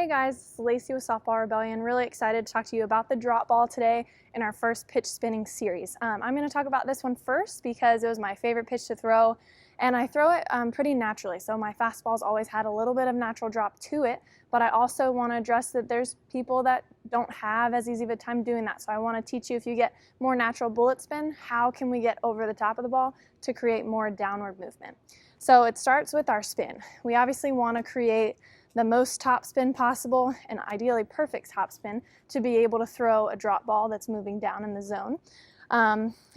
Hey guys, this is Lacey with Softball Rebellion. Really excited to talk to you about the drop ball today in our first pitch spinning series. I'm going to talk about this one first because it was my favorite pitch to throw, and I throw it pretty naturally. So my fastball's always had a little bit of natural drop to it, but I also want to address that there's people that don't have as easy of a time doing that. So I want to teach you, if you get more natural bullet spin, how can we get over the top of the ball to create more downward movement. So it starts with our spin. We obviously want to create the most top spin possible, and ideally perfect top spin, to be able to throw a drop ball that's moving down in the zone.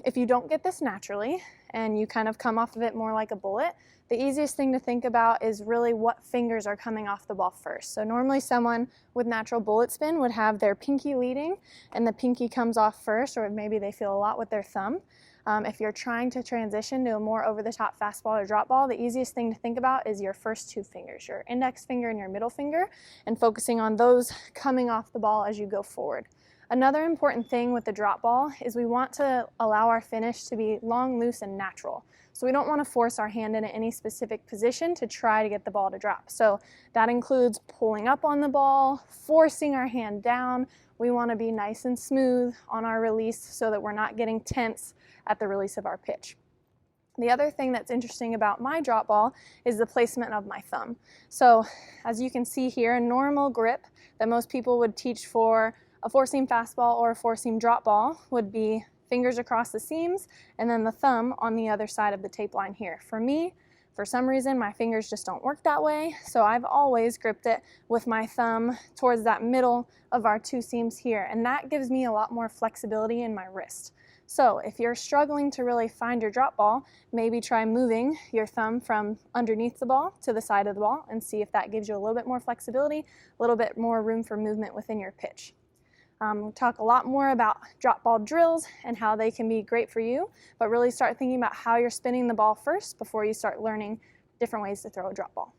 If you don't get this naturally and you kind of come off of it more like a bullet, the easiest thing to think about is really what fingers are coming off the ball first. So normally someone with natural bullet spin would have their pinky leading and the pinky comes off first, or maybe they feel a lot with their thumb. If you're trying to transition to a more over-the-top fastball or drop ball, the easiest thing to think about is your first two fingers, your index finger and your middle finger, and focusing on those coming off the ball as you go forward. Another important thing with the drop ball is we want to allow our finish to be long, loose, and natural. So we don't want to force our hand into any specific position to try to get the ball to drop. So that includes pulling up on the ball, forcing our hand down. We want to be nice and smooth on our release so that we're not getting tense at the release of our pitch. The other thing that's interesting about my drop ball is the placement of my thumb. So as you can see here, a normal grip that most people would teach for a four-seam fastball or a four-seam drop ball would be fingers across the seams and then the thumb on the other side of the tape line here. For me, for some reason, my fingers just don't work that way, so I've always gripped it with my thumb towards that middle of our two seams here, and that gives me a lot more flexibility in my wrist. So if you're struggling to really find your drop ball, maybe try moving your thumb from underneath the ball to the side of the ball and see if that gives you a little bit more flexibility, a little bit more room for movement within your pitch. We'll talk a lot more about drop ball drills and how they can be great for you, but really start thinking about how you're spinning the ball first before you start learning different ways to throw a drop ball.